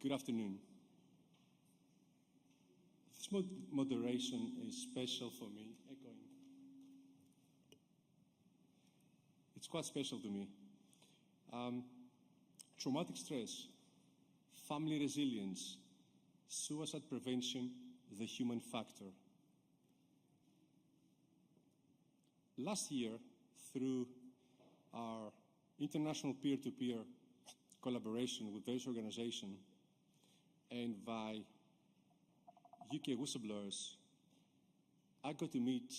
Good afternoon. This moderation is special for me. It's quite special to me. Traumatic stress, family resilience, suicide prevention, the human factor. Last year, through our international peer-to-peer collaboration with various organizations and by UK Whistleblowers, I got to meet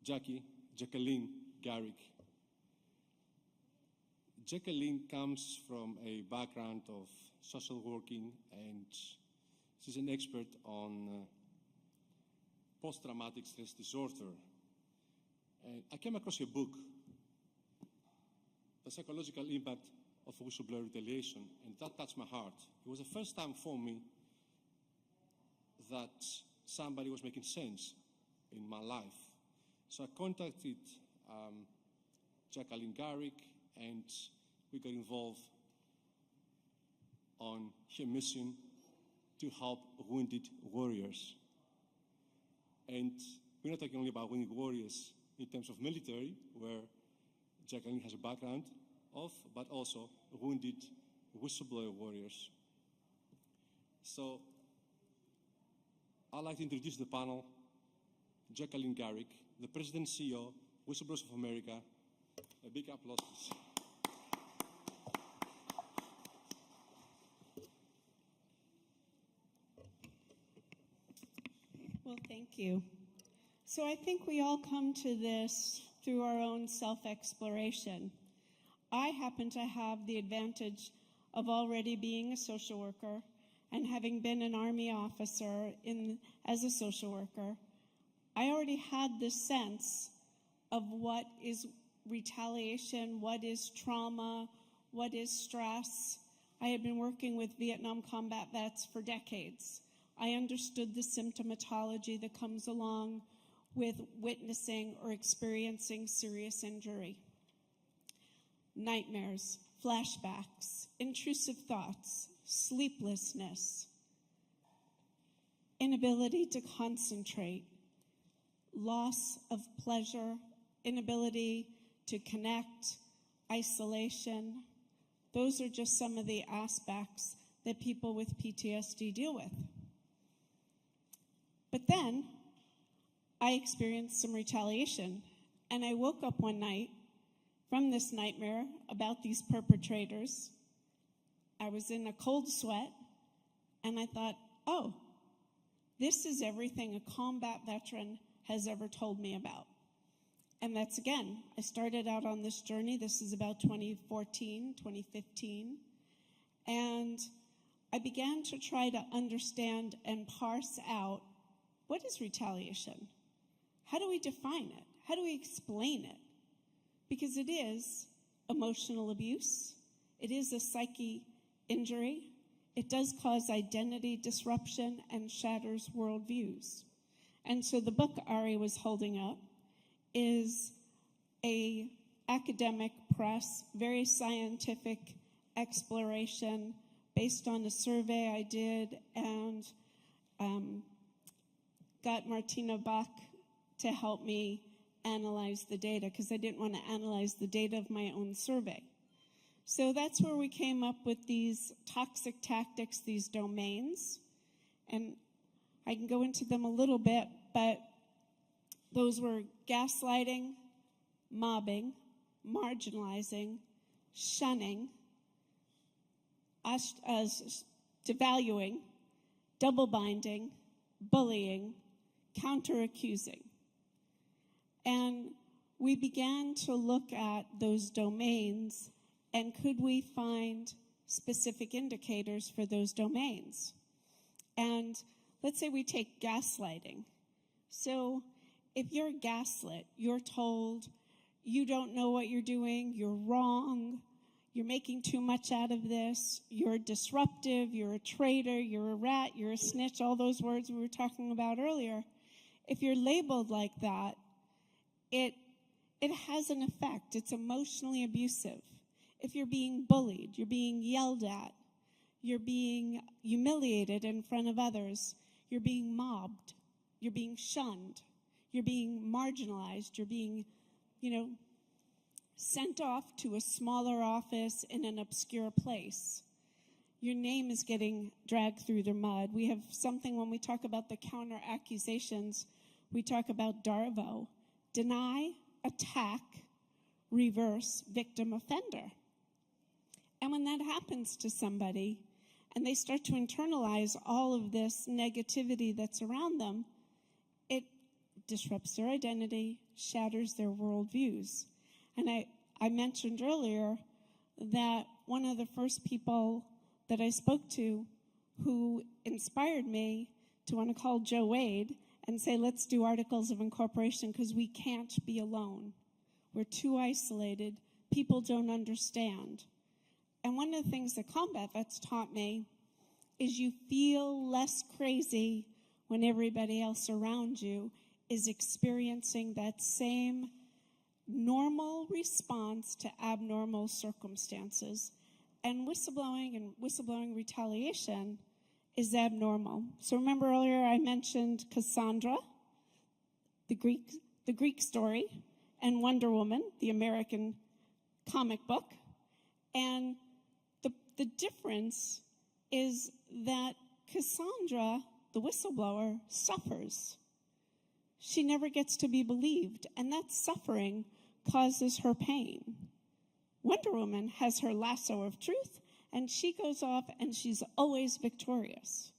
Jacqueline, Garrick. Jacqueline comes from a background of social working, and she's an expert on post-traumatic stress disorder. And I came across a book, The Psychological Impact of Whistleblower Retaliation, and that touched my heart. It was the first time for me that somebody was making sense in my life. So I contacted Jacqueline Garrick, and we got involved on her mission to help wounded warriors. And we're not talking only about wounded warriors in terms of military, where Jacqueline has a background of, but also wounded whistleblower warriors. So I'd like to introduce the panel, Jacqueline Garrick, the President and CEO, Whistleblowers of America. A big applause, please. Well, thank you. So I think we all come to this through our own self-exploration. I happen to have the advantage of already being a social worker and having been an Army officer as a social worker. I already had this sense of what is retaliation, what is trauma, what is stress. I had been working with Vietnam combat vets for decades. I understood the symptomatology that comes along with witnessing or experiencing serious injury. Nightmares, flashbacks, intrusive thoughts, sleeplessness, inability to concentrate, loss of pleasure, inability to connect, isolation. Those are just some of the aspects that people with PTSD deal with. But then I experienced some retaliation, and I woke up one night from this nightmare about these perpetrators. I was in a cold sweat, and I thought, oh, this is everything a combat veteran has ever told me about. And that's, again, I started out on this journey. This is about 2014, 2015. And I began to try to understand and parse out, what is retaliation? How do we define it? How do we explain it? Because it is emotional abuse. It is a psyche injury. It does cause identity disruption and shatters worldviews. And so the book Ari was holding up is a academic press, very scientific exploration based on a survey I did, and got Martina Bach to help me analyze the data, because I didn't want to analyze the data of my own survey. So that's where we came up with these toxic tactics, these domains. And I can go into them a little bit, but those were gaslighting, mobbing, marginalizing, shunning, devaluing, double binding, bullying, counter-accusing. And we began to look at those domains, and could we find specific indicators for those domains? And let's say we take gaslighting. So if you're gaslit, you're told you don't know what you're doing, you're wrong, you're making too much out of this, you're disruptive, you're a traitor, you're a rat, you're a snitch, all those words we were talking about earlier. If you're labeled like that, it has an effect. It's emotionally abusive. If you're being bullied, you're being yelled at, You're being humiliated in front of others. You're being mobbed. You're being shunned. You're being marginalized. You're being, sent off to a smaller office in an obscure place. Your name is getting dragged through the mud. We have something when we talk about the counter accusations, we talk about DARVO. Deny, attack, reverse, victim, offender. And when that happens to somebody and they start to internalize all of this negativity that's around them, it disrupts their identity, shatters their worldviews. And I mentioned earlier that one of the first people that I spoke to who inspired me to want to call Joe Wade and say, let's do articles of incorporation because we can't be alone. We're too isolated. People don't understand. And one of the things that combat vets taught me is you feel less crazy when everybody else around you is experiencing that same normal response to abnormal circumstances. And whistleblowing retaliation is abnormal. So remember earlier I mentioned Cassandra, the Greek story, and Wonder Woman, the American comic book. And the difference is that Cassandra, the whistleblower, suffers. She never gets to be believed, and that suffering causes her pain. Wonder Woman has her lasso of truth, and she goes off and she's always victorious.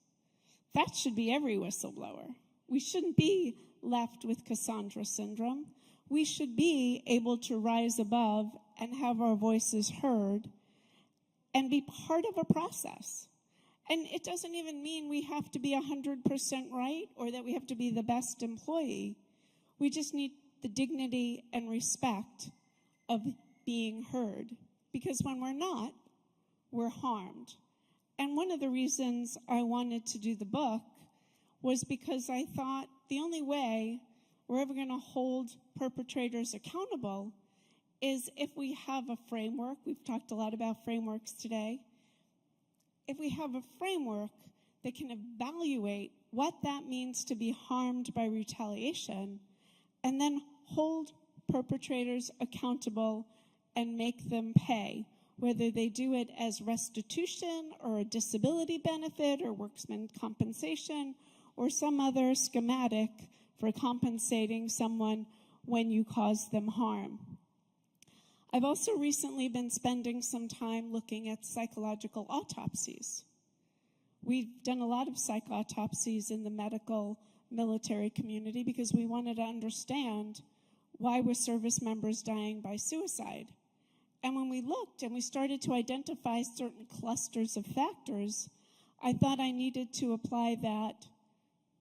That should be every whistleblower. We shouldn't be left with Cassandra syndrome. We should be able to rise above and have our voices heard and be part of a process. And it doesn't even mean we have to be 100% right or that we have to be the best employee. We just need the dignity and respect of being heard. Because when we're not, we're harmed. And one of the reasons I wanted to do the book was because I thought the only way we're ever going to hold perpetrators accountable is if we have a framework. We've talked a lot about frameworks today. If we have a framework that can evaluate what that means to be harmed by retaliation and then hold perpetrators accountable and make them pay, whether they do it as restitution or a disability benefit or workman's compensation or some other schematic for compensating someone when you cause them harm. I've also recently been spending some time looking at psychological autopsies. We've done a lot of psych autopsies in the medical military community because we wanted to understand why were service members dying by suicide. And when we looked and we started to identify certain clusters of factors, I thought I needed to apply that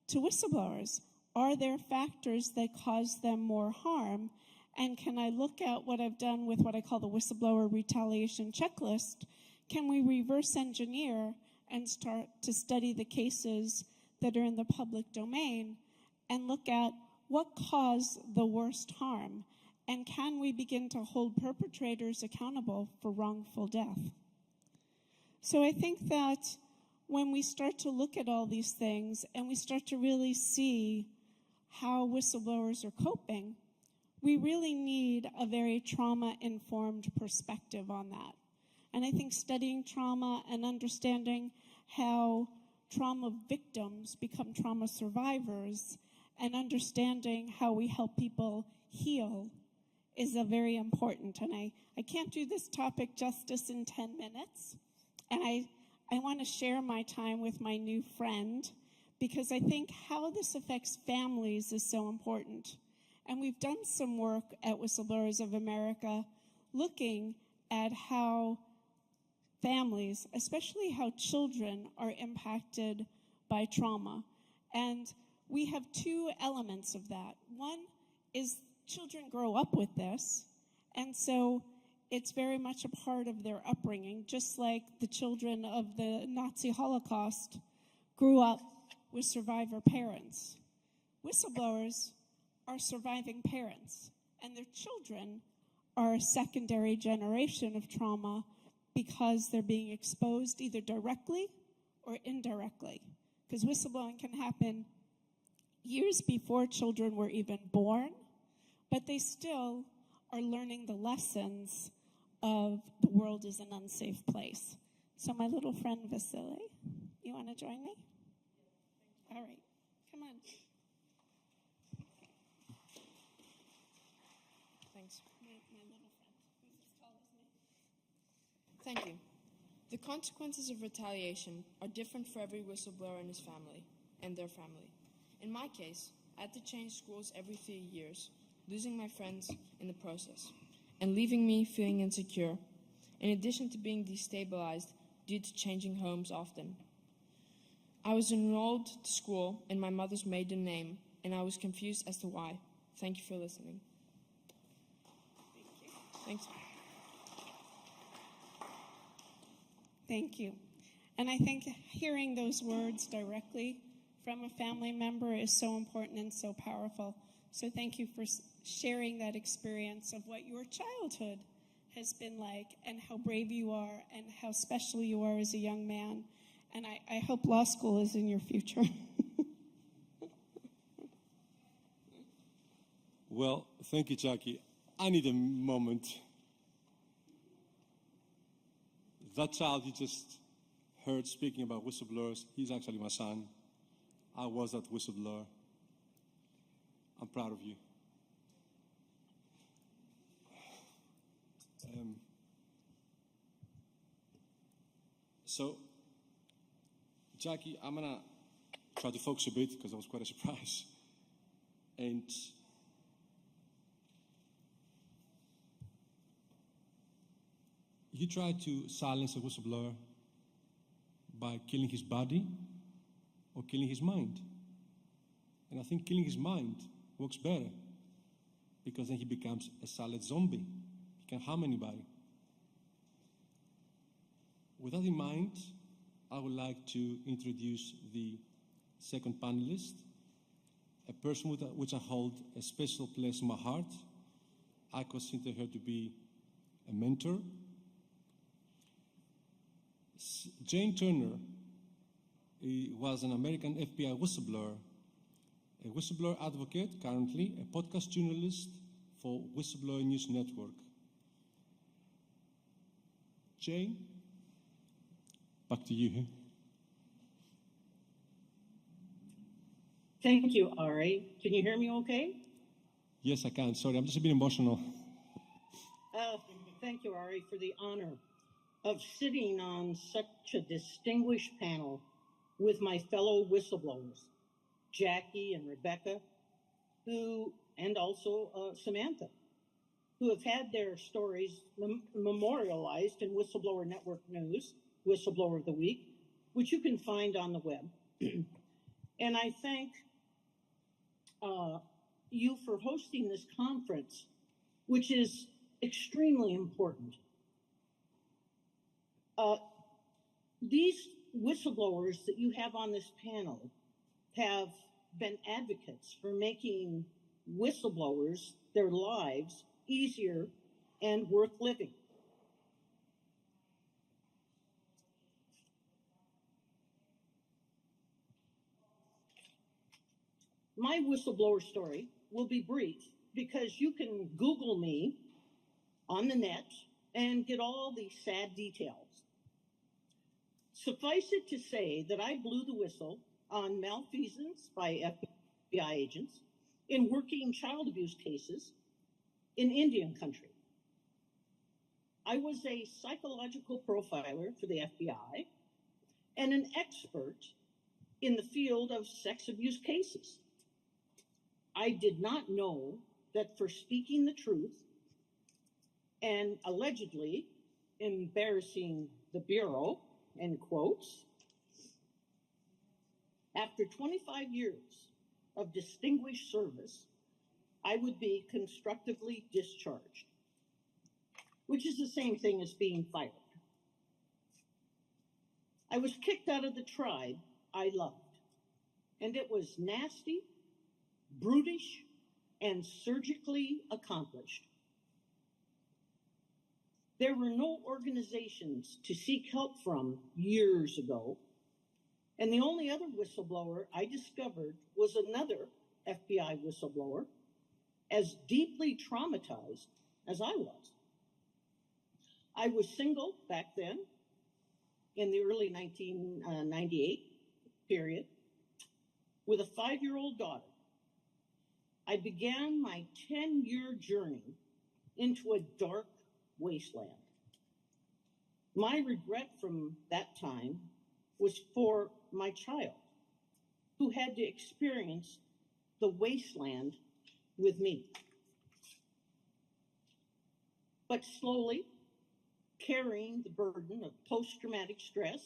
to whistleblowers. Are there factors that cause them more harm? And can I look at what I've done with what I call the whistleblower retaliation checklist? Can we reverse engineer and start to study the cases that are in the public domain and look at what caused the worst harm? And can we begin to hold perpetrators accountable for wrongful death? So I think that when we start to look at all these things and we start to really see how whistleblowers are coping, we really need a very trauma-informed perspective on that. And I think studying trauma and understanding how trauma victims become trauma survivors and understanding how we help people heal is a very important. And I can't do this topic justice in 10 minutes. And I want to share my time with my new friend because I think how this affects families is so important. And we've done some work at Whistleblowers of America looking at how families, especially how children, are impacted by trauma. And we have two elements of that. One is children grow up with this, and so it's very much a part of their upbringing, just like the children of the Nazi Holocaust grew up with survivor parents. Whistleblowers are surviving parents, and their children are a secondary generation of trauma because they're being exposed either directly or indirectly. Because whistleblowing can happen years before children were even born, but they still are learning the lessons of the world is an unsafe place. So my little friend Vasily, you want to join me? All right, come on. Thanks. My little friend, who's as tall as me. Thank you. The consequences of retaliation are different for every whistleblower and his family, and their family. In my case, I had to change schools every 3 years, losing my friends in the process, and leaving me feeling insecure, in addition to being destabilized due to changing homes often. I was enrolled to school in my mother's maiden name, and I was confused as to why. Thank you for listening. Thanks. Thank you. And I think hearing those words directly from a family member is so important and so powerful. So thank you for sharing that experience of what your childhood has been like and how brave you are and how special you are as a young man. And I hope law school is in your future. Well, thank you, Jackie. I need a moment. That child you just heard speaking about whistleblowers, he's actually my son. I was that whistleblower. I'm proud of you. So, Jackie, I'm gonna try to focus a bit because that was quite a surprise. And you try to silence a whistleblower by killing his body or killing his mind. And I think killing his mind works better because then he becomes a silent zombie. He can't harm anybody. With that in mind, I would like to introduce the second panelist, a person with which I hold a special place in my heart. I consider her to be a mentor. Jane Turner was an American FBI whistleblower, a whistleblower advocate, currently a podcast journalist for Whistleblower News Network. Jane, back to you. Thank you, Ari. Can you hear me okay? Yes, I can. Sorry, I'm just a bit emotional. Thank you, Ari, for the honor of sitting on such a distinguished panel with my fellow whistleblowers, Jackie and Rebekah, and also Samantha, who have had their stories memorialized in Whistleblower Network News, Whistleblower of the Week, which you can find on the web. And I thank you for hosting this conference, which is extremely important. These whistleblowers that you have on this panel have been advocates for making whistleblowers, their lives, easier and worth living. My whistleblower story will be brief because you can Google me on the net and get all the sad details. Suffice it to say that I blew the whistle on malfeasance by FBI agents in working child abuse cases in Indian country. I was a psychological profiler for the FBI and an expert in the field of sex abuse cases. I did not know that for speaking the truth and allegedly embarrassing the Bureau, end quotes, after 25 years of distinguished service, I would be constructively discharged, which is the same thing as being fired. I was kicked out of the tribe I loved, and it was nasty, brutish, and surgically accomplished. There were no organizations to seek help from years ago, and the only other whistleblower I discovered was another FBI whistleblower, as deeply traumatized as I was. I was single back then, in the early 1998 period, with a 5-year-old daughter. I began my 10-year journey into a dark wasteland. My regret from that time was for my child, who had to experience the wasteland with me. But slowly, carrying the burden of post-traumatic stress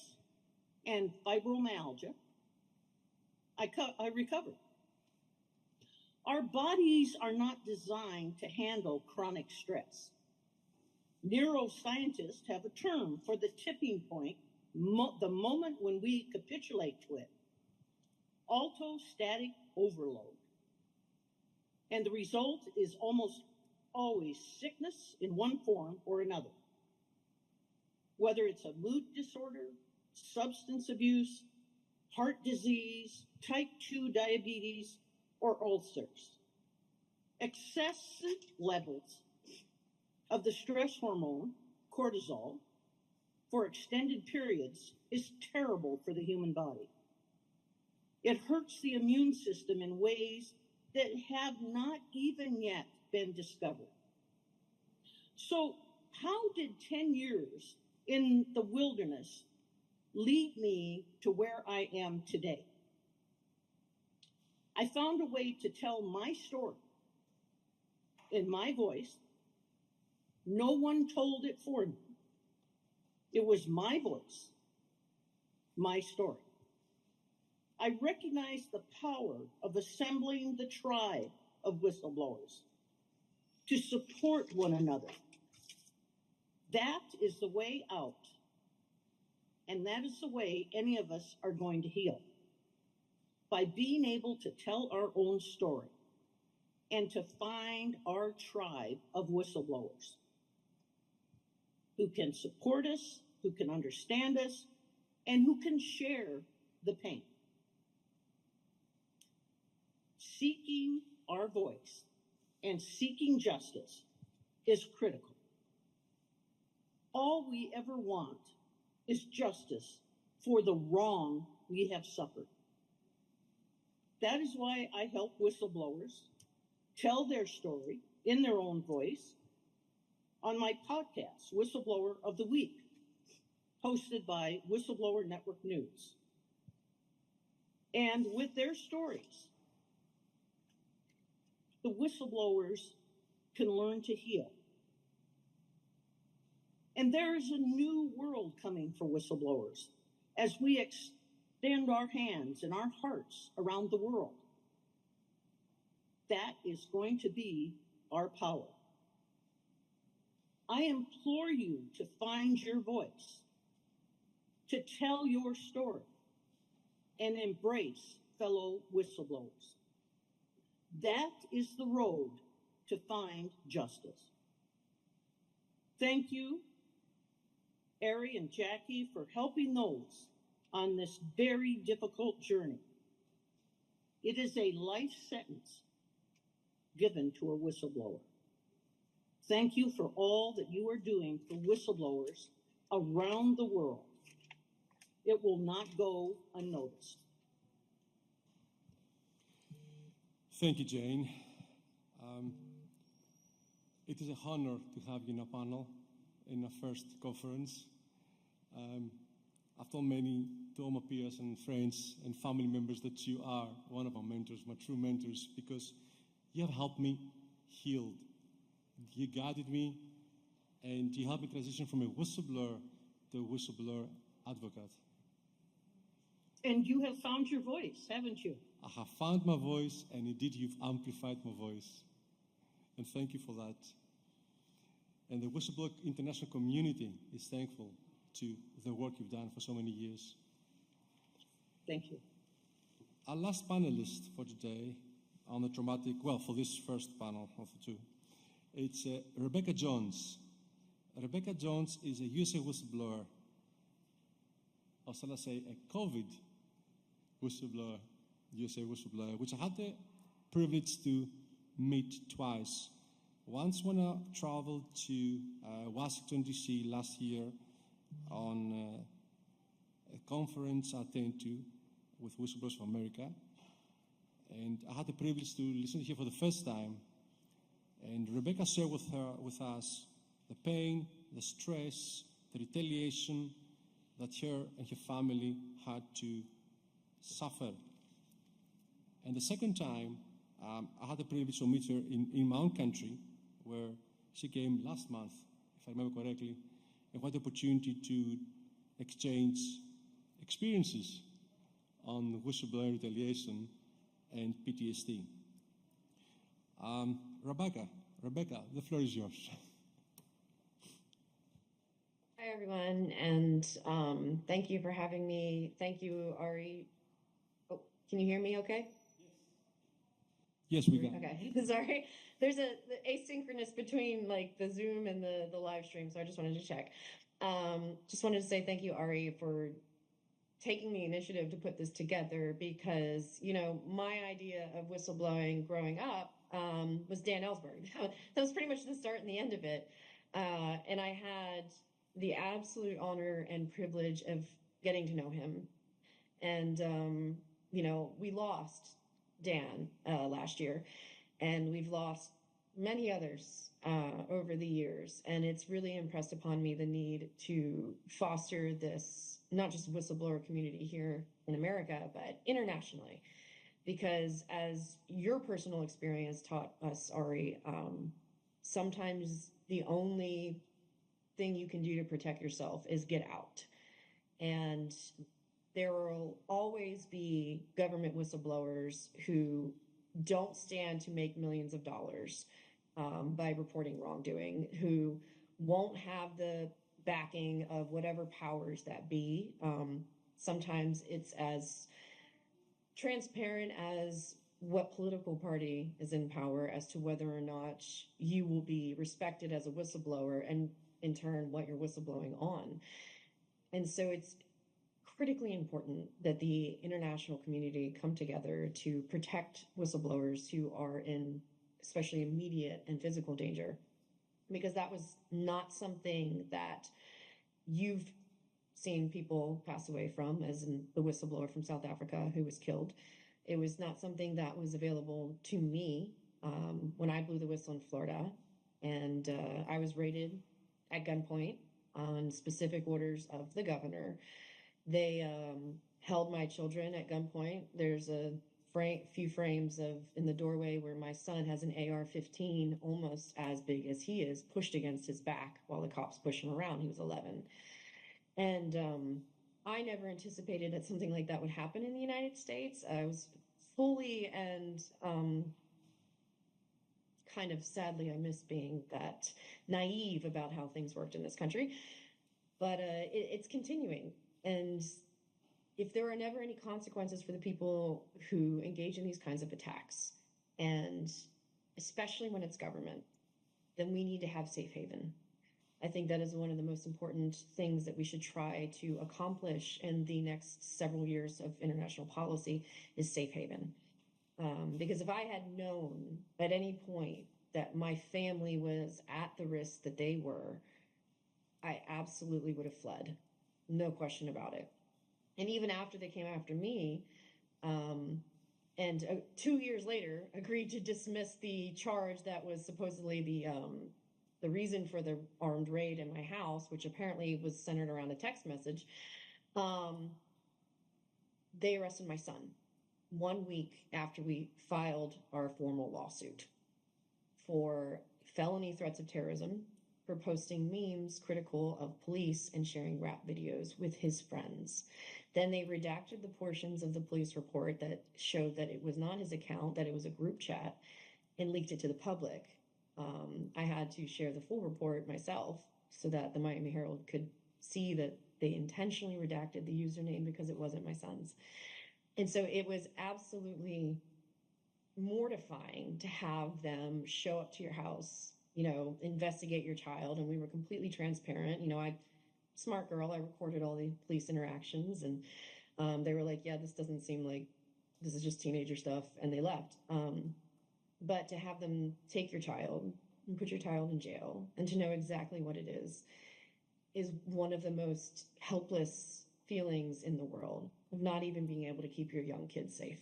and fibromyalgia, I recovered. Our bodies are not designed to handle chronic stress. Neuroscientists have a term for the tipping point, the moment when we capitulate to it: altostatic overload. And the result is almost always sickness in one form or another. Whether it's a mood disorder, substance abuse, heart disease, type 2 diabetes, or ulcers. Excessive levels of the stress hormone, cortisol, for extended periods is terrible for the human body. It hurts the immune system in ways that have not even yet been discovered. So how did 10 years in the wilderness lead me to where I am today? I found a way to tell my story in my voice. No one told it for me. It was my voice, my story. I recognized the power of assembling the tribe of whistleblowers to support one another. That is the way out, and that is the way any of us are going to heal, by being able to tell our own story and to find our tribe of whistleblowers who can support us, who can understand us, and who can share the pain. Seeking our voice and seeking justice is critical. All we ever want is justice for the wrong we have suffered. That is why I help whistleblowers tell their story in their own voice on my podcast, Whistleblower of the Week, hosted by Whistleblower Network News. And with their stories, the whistleblowers can learn to heal. And there is a new world coming for whistleblowers as we extend our hands and our hearts around the world. That is going to be our power. I implore you to find your voice, to tell your story, and embrace fellow whistleblowers. That is the road to find justice. Thank you, Aris and Jackie, for helping those on this very difficult journey. It is a life sentence given to a whistleblower. Thank you for all that you are doing for whistleblowers around the world. It will not go unnoticed. Thank you, Jane. It is an honor to have you in a panel in our first conference. I've told many to all my peers and friends and family members that you are one of our mentors, my true mentors, because you have helped me heal. You guided me, and you helped me transition from a whistleblower to a whistleblower advocate. And you have found your voice, haven't you? I have found my voice, and indeed you've amplified my voice. And thank you for that. And the whistleblower international community is thankful to the work you've done for so many years. Thank you. Our last panelist for today on the traumatic, well, for this first panel of the two, it's Rebekah Jones. Rebekah Jones is a USA whistleblower, or shall I say a COVID whistleblower, USA whistleblower, which I had the privilege to meet twice. Once when I traveled to Washington, D.C. last year on a conference I attended to with Whistleblowers for America. And I had the privilege to listen to her for the first time. And Rebekah shared with us the pain, the stress, the retaliation that her and her family had to suffer. And the second time, I had the privilege to meet her in my own country, where she came last month, if I remember correctly, and had the opportunity to exchange experiences on whistleblower retaliation and PTSD. Rebekah, the floor is yours. Hi, everyone, and thank you for having me. Thank you, Ari. Oh, can you hear me okay? Yes, we can. Okay, sorry. There's the asynchronous between like the Zoom and the live stream, so I just wanted to check. Just wanted to say thank you, Ari, for taking the initiative to put this together because, you know, my idea of whistleblowing growing up was Dan Ellsberg. That was pretty much the start and the end of it. And I had the absolute honor and privilege of getting to know him. And, you know, we lost Dan last year, and we've lost many others over the years. And it's really impressed upon me the need to foster this, not just whistleblower community here in America, but internationally. Because as your personal experience taught us, Ari, sometimes the only thing you can do to protect yourself is get out. And there will always be government whistleblowers who don't stand to make millions of dollars by reporting wrongdoing, who won't have the backing of whatever powers that be. Sometimes it's as transparent as what political party is in power as to whether or not you will be respected as a whistleblower and in turn what you're whistleblowing on. And so it's critically important that the international community come together to protect whistleblowers who are in especially immediate and physical danger, because that was not something that you've seen people pass away from, as in the whistleblower from South Africa who was killed. It was not something that was available to me when I blew the whistle in Florida, and I was raided at gunpoint on specific orders of the governor. They held my children at gunpoint. There's a few frames in the doorway where my son has an AR-15 almost as big as he is, pushed against his back while the cops push him around. He was 11. And I never anticipated that something like that would happen in the United States. I was fully and kind of sadly, I miss being that naive about how things worked in this country. But it's continuing. And if there are never any consequences for the people who engage in these kinds of attacks, and especially when it's government, then we need to have safe haven. I think that is one of the most important things that we should try to accomplish in the next several years of international policy is safe haven. Because if I had known at any point that my family was at the risk that they were, I absolutely would have fled. No question about it. And even after they came after me, and 2 years later agreed to dismiss the charge that was supposedly the reason for the armed raid in my house, which apparently was centered around a text message, they arrested my son 1 week after we filed our formal lawsuit for felony threats of terrorism, for posting memes critical of police and sharing rap videos with his friends. Then they redacted the portions of the police report that showed that it was not his account, that it was a group chat, and leaked it to the public. I had to share the full report myself so that the Miami Herald could see that they intentionally redacted the username because it wasn't my son's. And so it was absolutely mortifying to have them show up to your house, investigate your child. And we were completely transparent. Smart girl, I recorded all the police interactions, and they were like, yeah, this doesn't seem like, this is just teenager stuff, and they left. But to have them take your child and put your child in jail, and to know exactly what it is one of the most helpless feelings in the world, of not even being able to keep your young kids safe.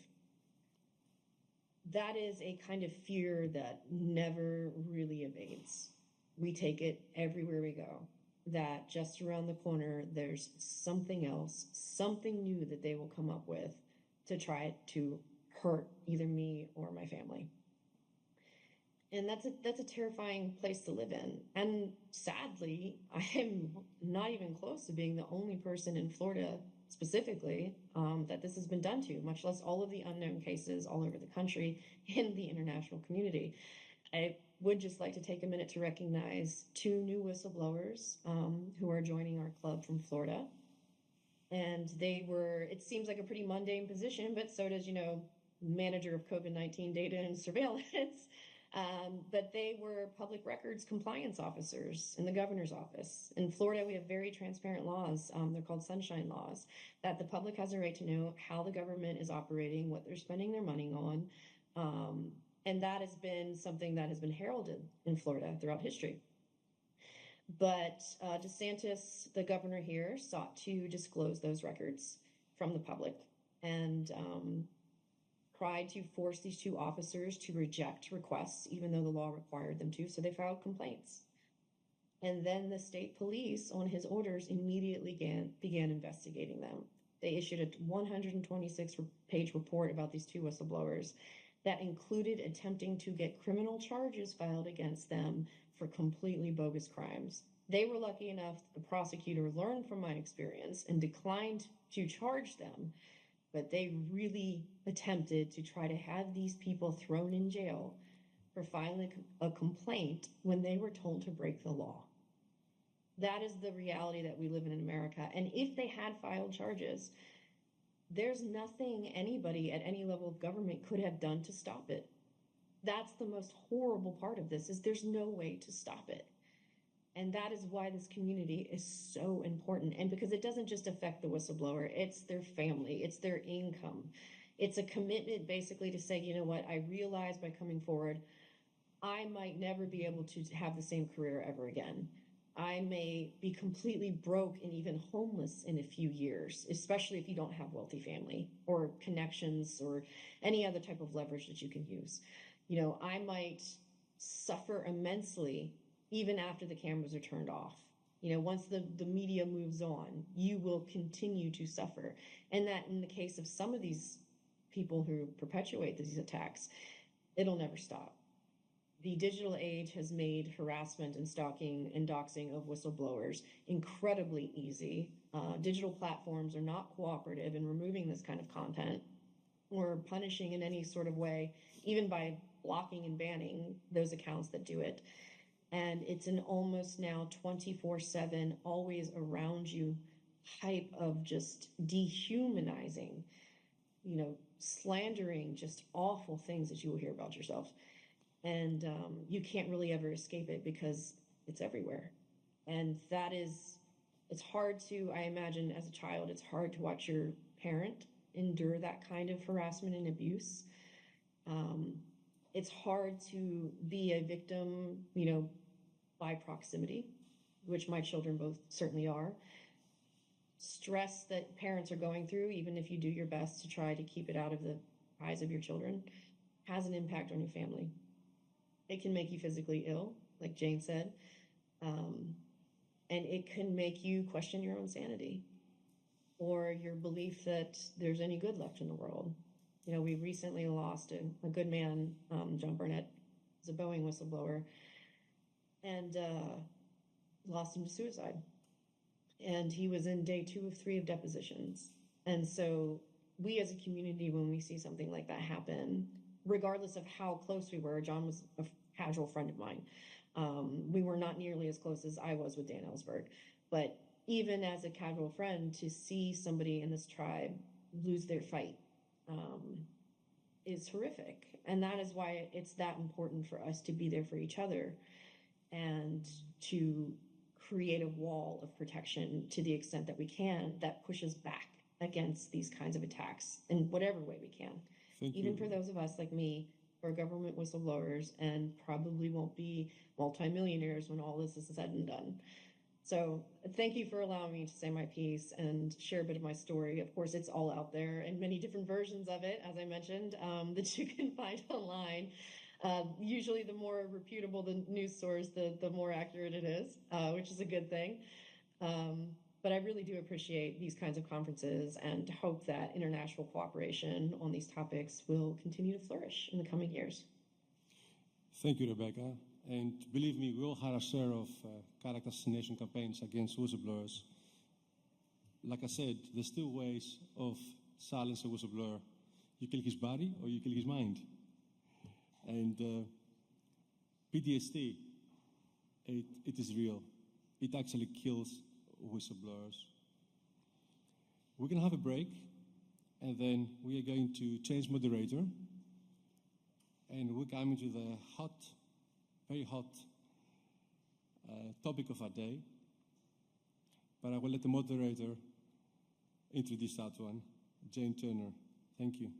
That is a kind of fear that never really abates. We take it everywhere we go, that just around the corner, there's something else, something new that they will come up with to try to hurt either me or my family. And that's a terrifying place to live in. And sadly, I am not even close to being the only person in Florida specifically that this has been done to, much less all of the unknown cases all over the country in the international community. I would just like to take a minute to recognize 2 new whistleblowers who are joining our club from Florida. And it seems like a pretty mundane position, but so does, manager of COVID-19 data and surveillance. But they were public records compliance officers in the governor's office. In Florida, we have very transparent laws. They're called sunshine laws, that the public has a right to know how the government is operating, what they're spending their money on. And that has been something that has been heralded in Florida throughout history. But DeSantis, the governor here, sought to disclose those records from the public, and tried to force these 2 officers to reject requests, even though the law required them to, so they filed complaints. And then the state police, on his orders, immediately began investigating them. They issued a 126-page report about these 2 whistleblowers that included attempting to get criminal charges filed against them for completely bogus crimes. They were lucky enough, the prosecutor learned from my experience and declined to charge them, but they really attempted to try to have these people thrown in jail for filing a complaint when they were told to break the law. That is the reality that we live in America. And if they had filed charges, there's nothing anybody at any level of government could have done to stop it. That's the most horrible part of this, is there's no way to stop it. And that is why this community is so important. And because it doesn't just affect the whistleblower, it's their family, it's their income. It's a commitment basically to say, you know what, I realize by coming forward, I might never be able to have the same career ever again. I may be completely broke and even homeless in a few years, especially if you don't have wealthy family or connections or any other type of leverage that you can use. I might suffer immensely even after the cameras are turned off. Once the media moves on, you will continue to suffer. And that in the case of some of these people who perpetuate these attacks, it'll never stop. The digital age has made harassment and stalking and doxing of whistleblowers incredibly easy. Digital platforms are not cooperative in removing this kind of content or punishing in any sort of way, even by blocking and banning those accounts that do it. And it's an almost now 24/7, always around you type of just dehumanizing, slandering, just awful things that you will hear about yourself. And you can't really ever escape it because it's everywhere. And it's hard to, I imagine as a child, it's hard to watch your parent endure that kind of harassment and abuse. It's hard to be a victim, by proximity, which my children both certainly are. Stress that parents are going through, even if you do your best to try to keep it out of the eyes of your children, has an impact on your family. It can make you physically ill, like Jane said, and it can make you question your own sanity or your belief that there's any good left in the world. We recently lost a good man, John Burnett, was a Boeing whistleblower, and lost him to suicide. And he was in day 2 of 3 of depositions. And so we as a community, when we see something like that happen, regardless of how close we were, John was a casual friend of mine. We were not nearly as close as I was with Dan Ellsberg. But even as a casual friend, to see somebody in this tribe lose their fight is horrific. And that is why it's that important for us to be there for each other. and to create a wall of protection to the extent that we can that pushes back against these kinds of attacks in whatever way we can. Even for those of us like me who are government whistleblowers and probably won't be multimillionaires when all this is said and done. So thank you for allowing me to say my piece and share a bit of my story. Of course, it's all out there and many different versions of it, as I mentioned, that you can find online. Usually the more reputable the news source, the more accurate it is, which is a good thing. But I really do appreciate these kinds of conferences and hope that international cooperation on these topics will continue to flourish in the coming years. Thank you, Rebecca. And believe me, we all had our share of character assassination campaigns against whistleblowers. Like I said, there's still ways of silencing a whistleblower. You kill his body or you kill his mind. And PTSD, it is real. It actually kills whistleblowers. We're going to have a break, and then we are going to change moderator, and we're coming to the very hot topic of our day. But I will let the moderator introduce that one, Jane Turner. Thank you.